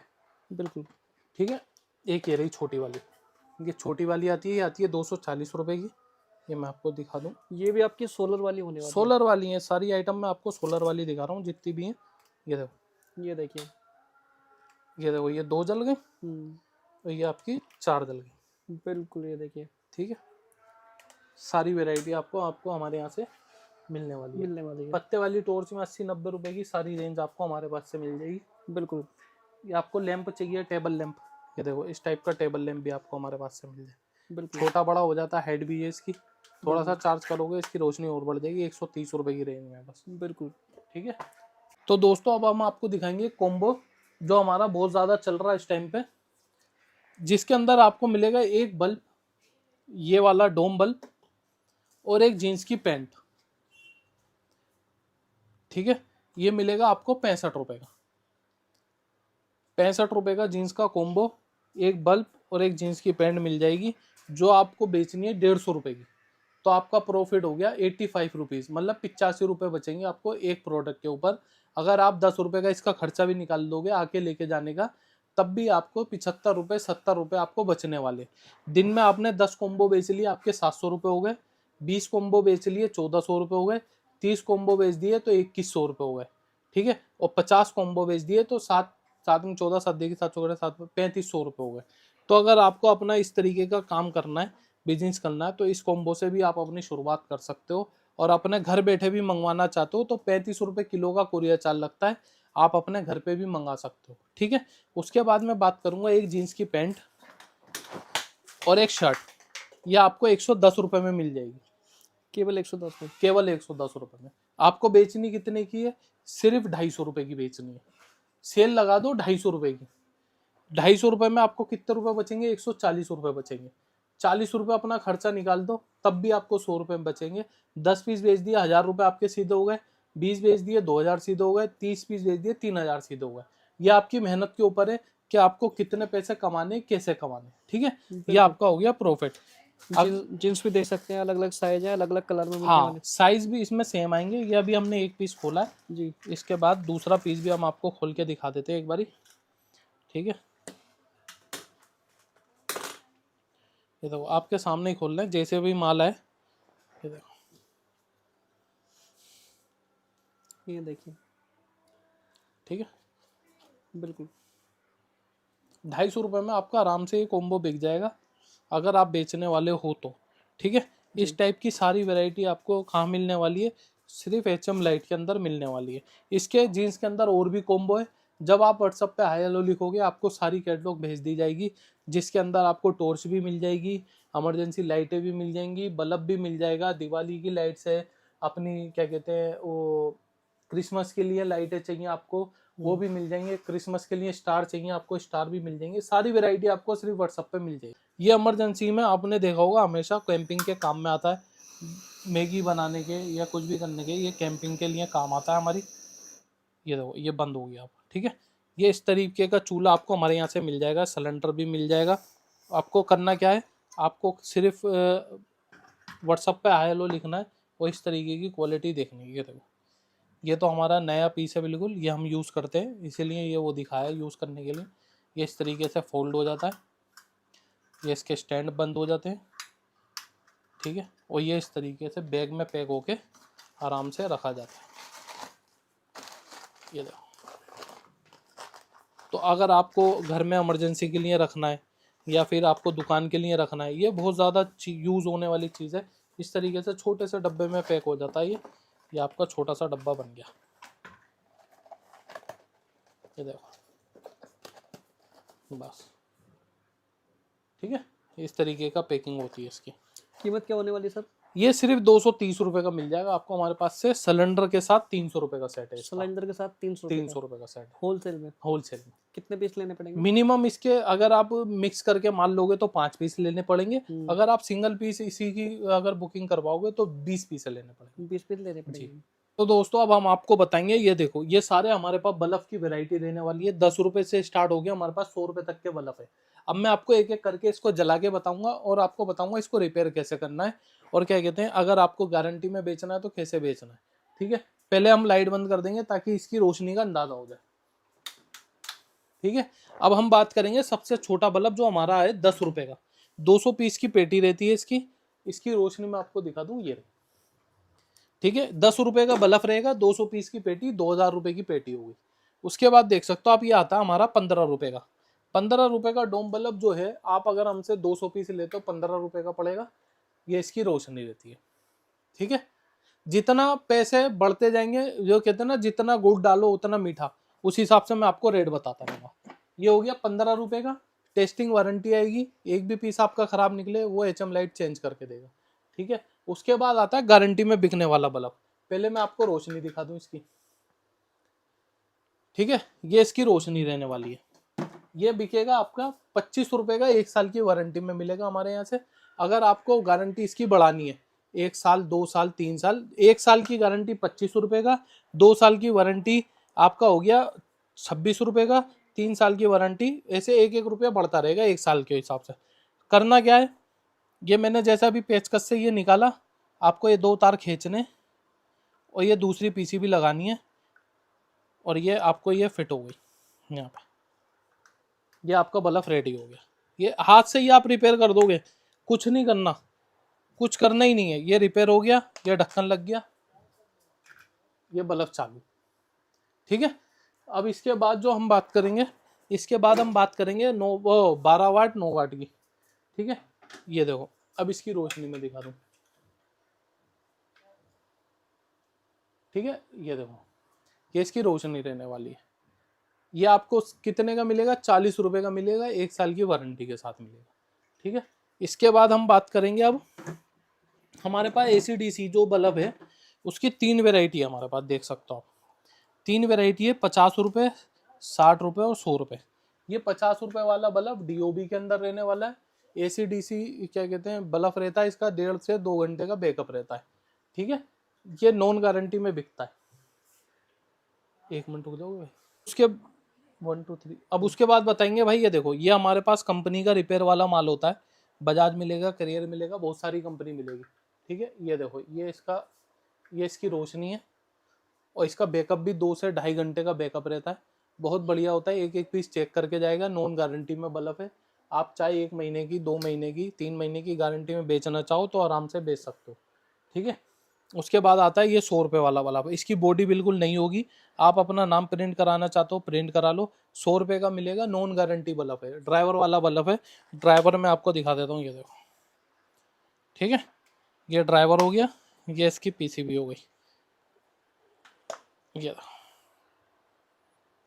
बिल्कुल। ठीक है, एक ये रही छोटी वाली। ये छोटी वाली आती है, ये आती है 240 रुपए की। ये मैं आपको दिखा दूं, ये भी आपकी सोलर वाली होने वाली सोलर वाली है सारी आइटम। मैं आपको सोलर वाली दिखा रहा हूँ जितनी भी हैं। ये देखो, है। ये देखिए। ये देखो, ये 2 जल गई और ये आपकी 4 जल गई। बिल्कुल। ये देखिए। ठीक है, सारी वैरायटी आपको आपको हमारे यहाँ से मिलने वाली है। मिलने वाली है। पत्ते वाली टॉर्च में 80-90 रुपए की सारी रेंज आपको हमारे पास से मिल जाएगी। बिल्कुल। ये आपको लैंप चाहिए, टेबल लैंप, ये देखो इस टाइप का टेबल लैंप भी आपको हमारे पास से मिल जाए। बिल्कुल। छोटा बड़ा हो जाता है, हेड भी है इसकी, थोड़ा सा चार्ज करोगे इसकी रोशनी और बढ़ जाएगी। 130 रुपए की रेंज में बस। बिल्कुल। ठीक है, तो दोस्तों अब हम आपको दिखाएंगे कॉम्बो, जो हमारा बहुत ज़्यादा चल रहा है इस टाइम पे, जिसके अंदर आपको मिलेगा एक बल्ब, ये वाला डोम बल्ब, और एक जीन्स की पैंट। ठीक है, ये मिलेगा आपको 65 रुपए का। 65 रुपए का जीन्स का कॉम्बो, एक बल्ब और एक जीन्स की पैंट मिल जाएगी, जो आपको बेचनी है 150 रुपए की। तो आपका प्रॉफिट हो गया 85 रुपीज़, मतलब 85 रुपये बचेंगे आपको एक प्रोडक्ट के ऊपर। अगर आप 10 रुपए का इसका खर्चा भी निकाल दोगे आके लेके जाने का, तब भी आपको 75 रुपए 70 रुपए आपको बचने वाले। दिन में आपने 10 कॉम्बो बेच लिए, आपके 700 रुपए हो गए। 20 कॉम्बो बेच लिए, 1400 रुपए हो गए। 30 कॉम्बो बेच दिए तो 2100 रुपए हो गए, ठीक है। और 50 कॉम्बो बेच दिए तो 7 7 14 7 देखिए 7 3500 रुपए हो गए। तो अगर आपको अपना इस तरीके का काम करना है, बिजनेस करना है, तो इस कॉम्बो से भी आप अपनी शुरुआत कर सकते हो। और अपने घर बैठे भी मंगवाना चाहते हो तो 35 रुपए किलो का कुरियर चार्ज लगता है, आप अपने घर पे भी मंगा सकते हो, ठीक है। उसके बाद मैं बात करूंगा एक जीन्स की पैंट और एक शर्ट, ये आपको 110 रुपए में मिल जाएगी, केवल 110 में? केवल 110 रुपए में। आपको बेचनी कितने की है? सिर्फ 250 रुपए की बेचनी है। सेल लगा दो 250 रुपए की। 250 रुपए में आपको कितने रुपए बचेंगे? 140 रुपए बचेंगे। 40 रुपए अपना खर्चा निकाल दो, तब भी आपको 100 रुपए बचेंगे। 10 पीस बेच दिए 1000 रुपए आपके सीधे हो गए। 20 बेच दिए 2000 सीधे हो गए। 30 पीस बेच दिए 3000 सीधे हो गए। ये आपकी मेहनत के ऊपर है कि आपको कितने पैसे कमाने, कैसे कमाने, ठीक है। ये आपका हो गया प्रॉफिट। जींस भी देख सकते हैं, अलग अलग साइज है, अलग अलग कलर में मिलने हाँ, वाले। साइज भी इसमें सेम आएंगे। ये अभी हमने एक पीस खोला है जी। इसके बाद दूसरा पीस भी हम आपको खोल के दिखा देते हैं एक बारी, ठीक है। ये देखो आपके सामने ही खोल रहे हैं, जैसे भी माल है ये देखो, ये देखिए, ठीक है। बिल्कुल 250 रुपये में आपका आराम से ये कॉम्बो बिक जाएगा अगर आप बेचने वाले हो तो, ठीक है। इस टाइप की सारी वैरायटी आपको कहाँ मिलने वाली है? सिर्फ HM लाइट के अंदर मिलने वाली है। इसके जीन्स के अंदर और भी कॉम्बो है। जब आप व्हाट्सएप पे हाय हेलो लिखोगे आपको सारी कैटलॉग भेज दी जाएगी, जिसके अंदर आपको टॉर्च भी मिल जाएगी, इमरजेंसी लाइटें भी मिल जाएंगी, बल्ब भी मिल जाएगा, दिवाली की लाइट्स है, अपनी क्या कहते हैं वो क्रिसमस के लिए लाइटें चाहिए आपको वो भी मिल जाएंगे, क्रिसमस के लिए स्टार चाहिए आपको स्टार भी मिल जाएंगे। सारी वैरायटी आपको सिर्फ व्हाट्सएप पे मिल जाएगी। ये इमरजेंसी में आपने देखा होगा हमेशा कैंपिंग के काम में आता है, मैगी बनाने के या कुछ भी करने के, ये कैंपिंग के लिए काम आता है हमारी। ये देखो ये बंद हो गया, ठीक है। ये इस तरीके का चूल्हा आपको हमारे यहाँ से मिल जाएगा, सिलेंडर भी मिल जाएगा। आपको करना क्या है, आपको सिर्फ व्हाट्सएप पे हाय हेलो लिखना है और इस तरीके की क्वालिटी देखनी है। ये देखो ये तो हमारा नया पीस है बिल्कुल, ये हम यूज़ करते हैं इसीलिए ये वो दिखाया यूज़ करने के लिए। ये इस तरीके से फोल्ड हो जाता है, ये इसके स्टैंड बंद हो जाते हैं, ठीक है। और ये इस तरीके से बैग में पैक होके आराम से रखा जाता है। ये देखो, तो अगर आपको घर में इमरजेंसी के लिए रखना है या फिर आपको दुकान के लिए रखना है, ये बहुत ज़्यादा यूज़ होने वाली चीज़ है। इस तरीके से छोटे से डब्बे में पैक हो जाता है ये आपका छोटा सा डब्बा बन गया। ये देखो बस, ठीक है। इस तरीके का पैकिंग होती है इसकी। कीमत क्या होने वाली है सर? ये सिर्फ 230 रुपए का मिल जाएगा आपको हमारे पास से। सिलेंडर के साथ 300 रुपए का सेट है इसका। सिलेंडर के साथ 300 300 रुपए का सेट है होलसेल में? होलसेल में। कितने पीस लेने पड़ेंगे? मिनिमम इसके अगर आप मिक्स करके माल लोगे तो 5 पीस लेने पड़ेंगे। अगर आप सिंगल पीस इसी की अगर बुकिंग करवाओगे तो 20 पीस लेने पड़ेंगे। 20 पीस लेने पड़ेंगे। तो दोस्तों अब हम आपको बताएंगे, ये देखो ये सारे हमारे पास बल्ब की वैरायटी रहने वाली है। 10 रुपए से स्टार्ट हो गया, हमारे पास 100 रुपए तक के बल्ब है। अब मैं आपको एक एक करके इसको जला के बताऊंगा और आपको बताऊंगा इसको रिपेयर कैसे करना है और क्या कहते हैं अगर आपको गारंटी में बेचना है तो कैसे बेचना है, ठीक है। पहले हम लाइट बंद कर देंगे ताकि इसकी रोशनी का अंदाजा हो जाए, ठीक है। अब हम बात करेंगे सबसे छोटा बल्ब जो हमारा है 10 रुपए का। 200 पीस की पेटी रहती है इसकी। इसकी रोशनी में आपको दिखा दूं, ये ठीक है। 10 रुपए का बल्ब रहेगा, 200 पीस की पेटी, 2000 रुपए की पेटी होगी। उसके बाद देख सकते हो आप, ये आता है हमारा 15 रुपए का। 15 रुपए का डोम बल्ब जो है आप अगर हमसे 200 पीस लेते हो 15 रुपए का पड़ेगा। ये इसकी रोशनी रहती है, ठीक है। जितना पैसे बढ़ते जाएंगे, जो कहते हैं ना जितना गुड़ डालो उतना मीठा, उस हिसाब से मैं आपको रेट बताता रहूंगा। ये हो गया 15 रुपए का। टेस्टिंग वारंटी आएगी, एक भी पीस आपका खराब निकले वो HM लाइट चेंज करके देगा, ठीक है। उसके बाद आता है गारंटी में बिकने वाला बल्ब। पहले मैं आपको रोशनी दिखा दूं इसकी, ठीक है। ये इसकी रोशनी रहने वाली है। ये बिकेगा आपका 25 रुपए का, 1 साल की वारंटी में मिलेगा हमारे यहाँ से। अगर आपको गारंटी इसकी बढ़ानी है 1 साल 2 साल 3 साल, 1 साल की गारंटी 25 रुपए का, 2 साल की वारंटी आपका हो गया 26 रुपए का, 3 साल की वारंटी, ऐसे 1 1 रुपया बढ़ता रहेगा 1 साल के हिसाब से। करना क्या है, ये मैंने जैसा अभी पेचकस से ये निकाला, आपको ये 2 तार खींचने और ये दूसरी पीसी भी लगानी है। और ये आपको ये फिट हो गई यहाँ पे, ये आपका बल्ब रेडी हो गया। ये हाथ से ही आप रिपेयर कर दोगे, कुछ नहीं करना, कुछ करना ही नहीं है, ये रिपेयर हो गया, ये ढक्कन लग गया, ये बल्ब चालू। ठीक है। अब इसके बाद जो हम बात करेंगे, इसके बाद हम बात करेंगे 12 वाट 9 वाट की। ठीक है, ये देखो अब इसकी रोशनी में दिखा दूं। ठीक है, ये देखो ये इसकी रोशनी रहने वाली है। ये आपको कितने का मिलेगा? 40 रुपए का मिलेगा, 1 साल की वारंटी के साथ मिलेगा। ठीक है, इसके बाद हम बात करेंगे, अब हमारे पास AC/DC जो बल्ब है उसकी 3 वेराइटी है हमारे पास, देख सकते हो आप। 3 वेराइटी है, 50 रुपये, 60 रुपये और 100 रुपये। ये 50 रुपये वाला बल्ब DOB के अंदर रहने वाला है। AC/DC क्या कहते हैं बल्ब रहता है, इसका 1.5 से 2 घंटे का बैकअप रहता है। ठीक है, ये नॉन गारंटी में बिकता है। 1 मिनट रुक जाओगे भाई। उसके 1 2 3 अब उसके बाद बताएंगे भाई। ये देखो ये हमारे पास कंपनी का रिपेयर वाला माल होता है, बजाज मिलेगा, करियर मिलेगा, बहुत सारी कंपनी मिलेगी। ठीक है, ये देखो ये इसकी रोशनी है, और इसका बैकअप भी 2 से 2.5 घंटे का बैकअप रहता है। बहुत बढ़िया होता है, एक एक पीस चेक करके जाएगा। नॉन गारंटी में बल्ब है, आप चाहे 1 महीने की, 2 महीने की, 3 महीने की गारंटी में बेचना चाहो तो आराम से बेच सकते हो। ठीक है, उसके बाद आता है ये 100 रुपये वाला बल्ब। इसकी बॉडी बिल्कुल नहीं होगी, आप अपना नाम प्रिंट कराना चाहते हो प्रिंट करा लो। 100 रुपये का मिलेगा, नॉन गारंटी बल्ब है, ड्राइवर वाला बल्ब है। ड्राइवर में आपको दिखा देता हूँ, ये देखो। ठीक है, ये ड्राइवर हो गया, ये इसकी PCB हो गई।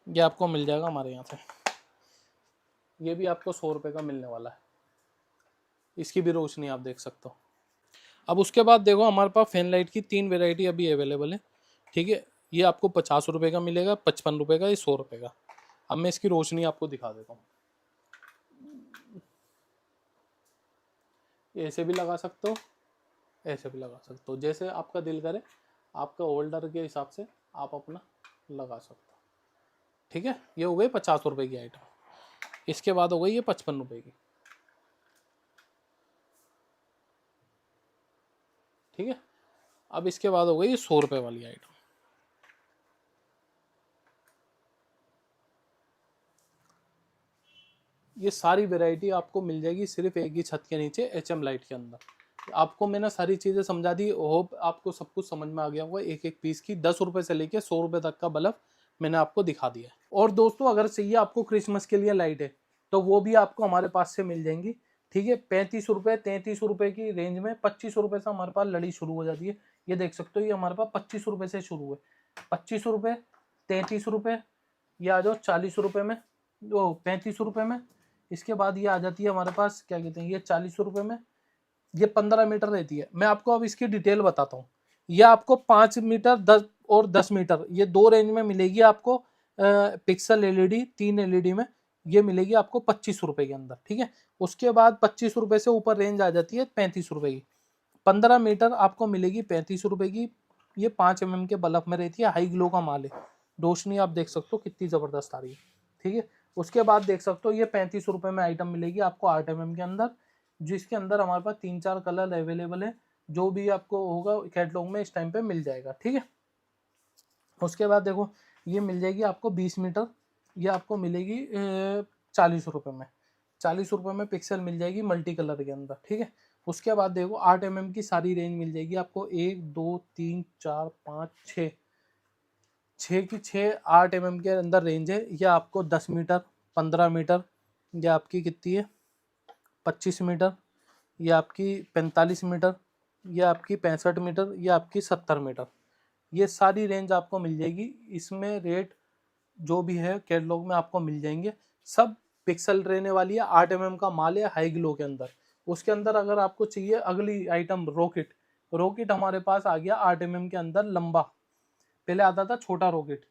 ये आपको मिल जाएगा हमारे यहाँ से। ये भी आपको 100 रुपये का मिलने वाला है, इसकी भी रोशनी आप देख सकते हो। अब उसके बाद देखो हमारे पास फैन लाइट की 3 वेराइटी अभी अवेलेबल है। ठीक है, ये आपको 50 रुपये का मिलेगा, 55 रुपये का, ये 100 रुपये का। अब मैं इसकी रोशनी आपको दिखा देता हूँ। ऐसे भी लगा सकते हो, ऐसे भी लगा सकते हो, जैसे आपका दिल करे, आपका होल्डर के हिसाब से आप अपना लगा सकते हो। ठीक है, ये हो गई 50 रुपये की आइटम। इसके बाद हो गई ये 55 रुपये की। ठीक है, अब इसके बाद हो गई ये 100 रुपये वाली आइटम। ये सारी वैरायटी आपको मिल जाएगी सिर्फ एक ही छत के नीचे, HM लाइट के अंदर। आपको मैंने सारी चीज़ें समझा दी, होप आपको सब कुछ समझ में आ गया होगा। एक एक पीस की 10 रुपये से लेके 100 रुपये तक का बल्ब मैंने आपको दिखा दिया है। और दोस्तों अगर चाहिए आपको क्रिसमस के लिए लाइट है तो वो भी आपको हमारे पास से मिल जाएंगी। ठीक है, 35 रुपये 33 रुपये की रेंज में 25 रुपये से हमारे पास लड़ी शुरू हो जाती है। ये देख सकते हो, ये हमारे पास 25 रुपये से शुरू है। 25 रुपये, 33 रुपये, ये आ जाओ 40 रुपये में, 35 रुपये में। इसके बाद ये आ जाती है हमारे पास, क्या कहते हैं, ये 40 रुपये में। ये 15 मीटर रहती है। मैं आपको अब इसकी डिटेल बताता हूँ। ये आपको 5 मीटर 10 और 10 मीटर, ये 2 रेंज में मिलेगी आपको। पिक्सल LED 3 LED में ये मिलेगी आपको 25 रुपये के अंदर। ठीक है, उसके बाद 25 रुपये से ऊपर रेंज आ जाती है 35 रुपये की। 15 मीटर आपको मिलेगी 35 रुपये की। ये 5 mm के बल्ब में रहती है, हाई ग्लो का माल है। रोशनी आप देख सकते हो कितनी ज़बरदस्त आ रही है। ठीक है, उसके बाद देख सकते हो ये 35 रुपये में आइटम मिलेगी आपको 8 mm के अंदर, जिसके अंदर हमारे पास 3-4 कलर अवेलेबल है। जो भी आपको होगा कैटलॉग में इस टाइम पे मिल जाएगा। ठीक है, उसके बाद देखो ये मिल जाएगी आपको 20 मीटर, ये आपको मिलेगी 40 रुपये में। 40 रुपये में पिक्सल मिल जाएगी मल्टी कलर के अंदर। ठीक है, उसके बाद देखो 8 mm की सारी रेंज मिल जाएगी आपको, 1 2 3 4 5 6 6 की 6 8 mm के अंदर रेंज है। ये आपको 10 मीटर, 15 मीटर, ये आपकी कितनी है 25 मीटर, ये आपकी 45 मीटर, ये आपकी 65 मीटर, ये आपकी 70 मीटर। ये सारी रेंज आपको मिल जाएगी। इसमें रेट जो भी है कैटलॉग में आपको मिल जाएंगे। सब पिक्सल रहने वाली है, 8 mm का माल है हाई ग्लो के अंदर। उसके अंदर अगर आपको चाहिए अगली आइटम रॉकेट, रॉकेट हमारे पास आ गया 8 mm के अंदर लंबा। पहले आता था छोटा रॉकेट,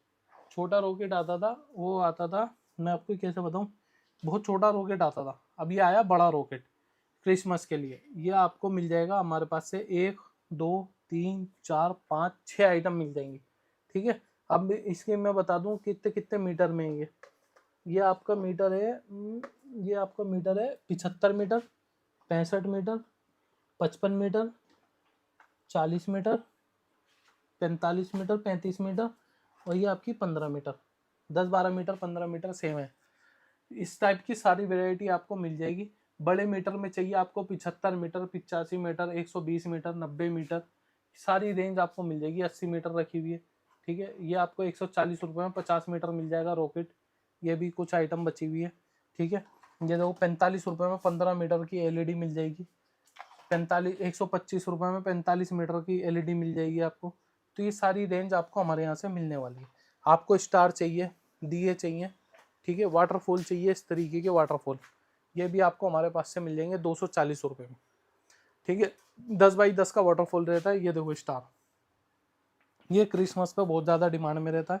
छोटा रॉकेट आता था, वो आता था, मैं आपको कैसे बताऊं, बहुत छोटा रॉकेट आता था। अभी आया बड़ा रॉकेट क्रिसमस के लिए। ये आपको मिल जाएगा हमारे पास से 1 2 3 4 5 6 आइटम मिल जाएंगी। ठीक है, अब इसके मैं बता दूं कितने कितने मीटर में ये आपका मीटर है, ये आपका मीटर है 75 metre, 65 metre, 55 metre, 40 metre, 45 metre, 35 metre और ये आपकी 15 मीटर, 10-12 मीटर 15 मीटर सेम है। इस टाइप की सारी वैरायटी आपको मिल जाएगी। बड़े मीटर में चाहिए आपको 75 मीटर, 85 मीटर, 120 मीटर, 90 मीटर, सारी रेंज आपको मिल जाएगी। 80 मीटर रखी हुई है, ठीक है। ये आपको 140 रुपये में 50 मीटर मिल जाएगा रॉकेट। ये भी कुछ आइटम बची हुई है, ठीक है। ये देखो 45 रुपये में 15 मीटर की एलईडी मिल जाएगी। 125 रुपये में 45 मीटर की एलईडी मिल जाएगी आपको। तो ये सारी रेंज आपको हमारे यहाँ से मिलने वाली है। आपको स्टार चाहिए, दिए चाहिए, ठीक है, वाटरफॉल चाहिए, इस तरीके के वाटरफॉल, ये भी आपको हमारे पास से मिल जाएंगे 240 रुपये में, ठीक है। 10x10 का वाटरफॉल रहता है। ये देखो स्टार, ये क्रिसमस पे बहुत ज़्यादा डिमांड में रहता है।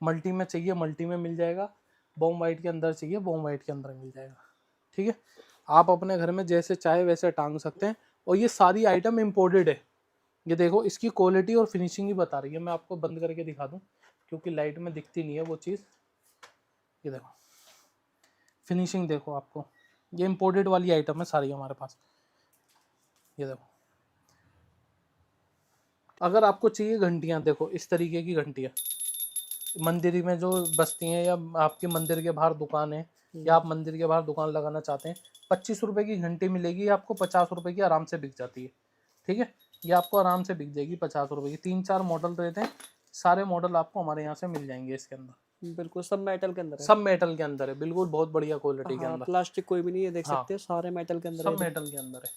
मल्टी में चाहिए मल्टी में मिल जाएगा, बॉम वाइट के अंदर चाहिए बॉम वाइट के अंदर मिल जाएगा, ठीक है। आप अपने घर में जैसे चाहे वैसे टांग सकते हैं। और ये सारी आइटम इम्पोर्टेड है। ये देखो इसकी क्वालिटी और फिनिशिंग ही बता रही है। मैं आपको बंद करके दिखा दूं क्योंकि लाइट में दिखती नहीं है वो चीज़। ये देखो फिनिशिंग देखो आपको, ये इम्पोर्टेड वाली आइटम है सारी हमारे पास। ये देखो, अगर आपको चाहिए घंटियाँ, देखो इस तरीके की घंटियाँ मंदिर में जो बसती हैं, या आपके मंदिर के बाहर दुकान है, या आप मंदिर के बाहर दुकान लगाना चाहते हैं, 25 रुपये की घंटी मिलेगी आपको, 50 रुपये की आराम से बिक जाती है, ठीक है। ये आपको आराम से बिक जाएगी 50 रुपये की। 3-4 मॉडल रहते हैं, सारे मॉडल आपको हमारे यहाँ से मिल जाएंगे इसके अंदर। बिल्कुल सब मेटल के अंदर है। सब मेटल के अंदर है, बिल्कुल बहुत बढ़िया क्वालिटी के हाँ, अंदर। प्लास्टिक कोई भी नहीं है, देख हाँ, सकते हैं सारे मेटल के अंदर है। सब मेटल के अंदर है।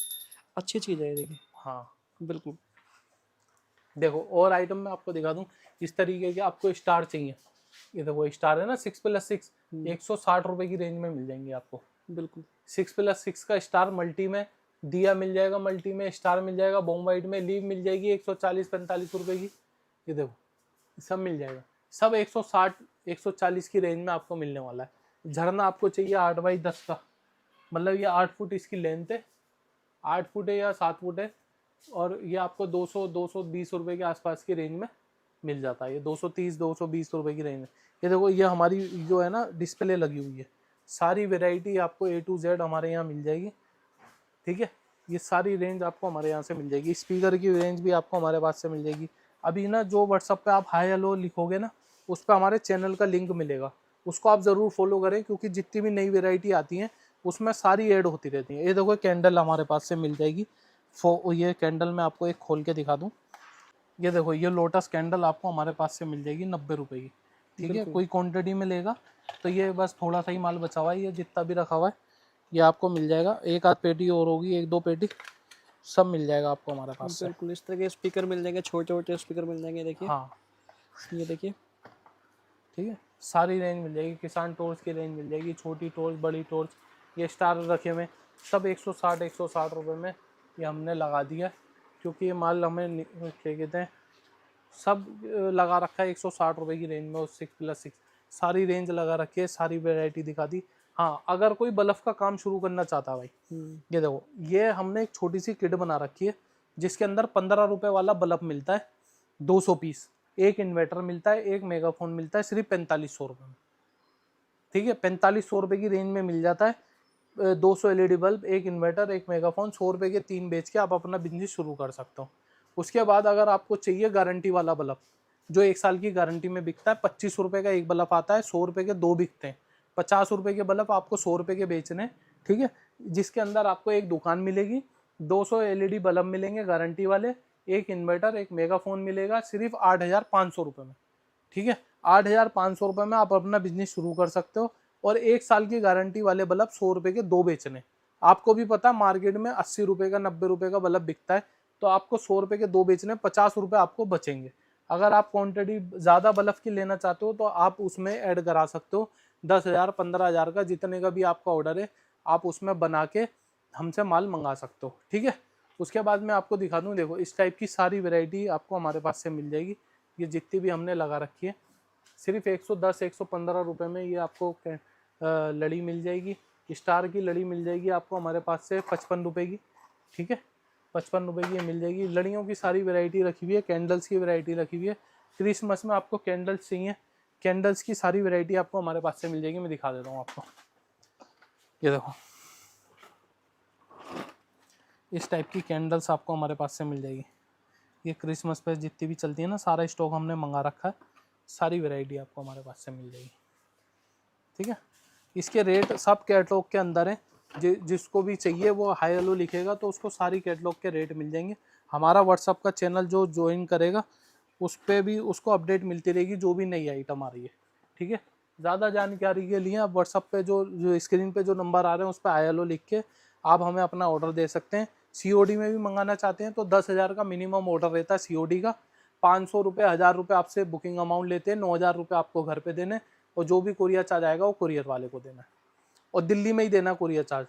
अच्छी चीज़ है ये, देखिए। हाँ बिल्कुल। देखो और आइटम में आपको दिखा दूं, इस तरीके के आपको स्टार चाहिए। ये देखो स्टार है ना 6+6, 160 रुपये की रेंज में मिल जाएंगे आपको। बिल्कुल 6+6 का स्टार मल्टी में, दिया मिल जाएगा मल्टी में, स्टार मिल जाएगा बॉम वाइट में, लीव मिल जाएगी 140-45 रुपये की। ये देखो सब मिल जाएगा, सब 160-140 की रेंज में आपको मिलने वाला है। झरना आपको चाहिए 8x10 का, मतलब ये 8 फुट इसकी लेंथ है, 8 फुट है या 7 फुट है, और ये आपको 200-220 रुपये के आसपास की रेंज में मिल जाता है। ये 230-220 रुपये की रेंज में। ये देखो ये हमारी जो है ना डिस्प्ले लगी हुई है, सारी वैरायटी आपको A to Z हमारे यहाँ मिल जाएगी, ठीक है। ये सारी रेंज आपको हमारे यहाँ से मिल जाएगी। स्पीकर की रेंज भी आपको हमारे पास से मिल जाएगी। अभी ना जो व्हाट्सअप पे आप हाई हेलो लिखोगे ना, उस पर हमारे चैनल का लिंक मिलेगा, उसको आप ज़रूर फॉलो करें, क्योंकि जितनी भी नई वैरायटी आती हैं उसमें सारी ऐड होती रहती है। ये देखो कैंडल हमारे पास से मिल जाएगी। ये कैंडल मैं आपको एक खोल के दिखा दूँ। ये देखो ये लोटस कैंडल आपको हमारे पास से मिल जाएगी 90 रुपये की, ठीक है। कोई क्वांटिटी में लेगा तो ये बस थोड़ा सा ही माल बचा हुआ है, ये जितना भी रखा हुआ है ये आपको मिल जाएगा। एक आध पेटी और होगी, 1-2 पेटी, सब मिल जाएगा आपको हमारे पास से। बिल्कुल इस तरह के स्पीकर मिल जाएंगे, छोटे छोटे स्पीकर मिल जाएंगे, देखिए। हाँ ये देखिए, ठीक है, सारी रेंज मिल जाएगी। किसान टॉर्च की रेंज मिल जाएगी, छोटी टॉर्च, बड़ी टॉर्च, ये स्टार रखे हुए सब 160 रुपये में ये हमने लगा दिया, क्योंकि ये माल हमें क्या कहते हैं सब लगा रखा है 160 रुपये की रेंज में। और 6+6 सारी रेंज लगा रखी है, सारी वैरायटी दिखा दी। हाँ अगर कोई बल्ब का काम शुरू करना चाहता है भाई, ये देखो ये हमने एक छोटी सी किट बना रखी है, जिसके अंदर 15 रुपये वाला बल्ब मिलता है 200 पीस, एक इन्वर्टर मिलता है, एक मेगाफोन मिलता है, सिर्फ 4500 रुपये में, ठीक है। 4500 रुपये की रेंज में मिल जाता है 200 एलईडी बल्ब, एक इन्वर्टर, एक मेगाफोन, 100 रुपये के 3 बेच के आप अपना बिजनेस शुरू कर सकते हो। उसके बाद अगर आपको चाहिए गारंटी वाला बल्ब, जो 1 साल की गारंटी में बिकता है, 25 रुपये का एक बल्ब आता है, 100 रुपये के 2 बिकते हैं। 50 रुपये के बल्ब आपको 100 रुपये के बेचने, ठीक है। जिसके अंदर आपको एक दुकान मिलेगी, 200 एलईडी बल्ब मिलेंगे गारंटी वाले, एक इन्वर्टर, एक मेगाफोन मिलेगा, सिर्फ 8,500 रुपये में, ठीक है। 8,500 रुपये में आप अपना बिजनेस शुरू कर सकते हो। और 1 साल की गारंटी वाले बल्ब 100 रुपये के 2 बेचने। आपको भी पता मार्केट में 80 रुपये का 90 रुपये का बल्ब बिकता है, तो आपको 100 रुपये के 2 बेचने, 50 रुपये आपको बचेंगे। अगर आप क्वांटिटी ज़्यादा बल्ब की लेना चाहते हो तो आप उसमें ऐड करा सकते हो 10,000 15,000 का, जितने का भी आपका ऑर्डर है आप उसमें बना के हमसे माल मंगा सकते हो, ठीक है। उसके बाद मैं आपको दिखा दूँ, देखो इस टाइप की सारी वैरायटी आपको हमारे पास से मिल जाएगी। ये जितनी भी हमने लगा रखी है सिर्फ 110-115 रुपये में ये आपको लड़ी मिल जाएगी। स्टार की लड़ी मिल जाएगी आपको हमारे पास से 55 रुपये की, ठीक है। 55 रुपये की ये मिल जाएगी। लड़ियों की सारी वैरायटी रखी हुई है, कैंडल्स की वैरायटी रखी हुई है। क्रिसमस में आपको कैंडल्स चाहिए, कैंडल्स की सारी वैरायटी आपको हमारे पास से मिल जाएगी। मैं दिखा देता हूँ आपको, ये देखो इस टाइप की कैंडल्स आपको हमारे पास से मिल जाएगी। ये क्रिसमस पे जितनी भी चलती है ना, सारा स्टॉक हमने मंगा रखा है, सारी वैरायटी आपको हमारे पास से मिल जाएगी, ठीक है। इसके रेट सब कैटलॉग के अंदर है, जिसको भी चाहिए वो हाई हेलो लिखेगा तो उसको सारी कैटलॉग के रेट मिल जाएंगे। हमारा व्हाट्सअप का चैनल जो ज्वाइन करेगा उस पर भी उसको अपडेट मिलती रहेगी जो भी नई आइटम आ रही है, ठीक है। ज़्यादा जानकारी के लिए आप व्हाट्सअप पे जो स्क्रीन पे जो नंबर आ रहे हैं उस पर हाई हेलो लिख के आप हमें अपना ऑर्डर दे सकते हैं। COD में भी मंगाना चाहते हैं तो 10,000 का मिनिमम ऑर्डर रहता है COD का। 500 रुपये 1000 रुपये आपसे बुकिंग अमाउंट लेते हैं, 9,000 रुपये आपको घर पे देने, और जो भी कुरियर चार्ज आएगा वो कुरियर वाले को देना है, और दिल्ली में ही देना कुरियर चार्ज।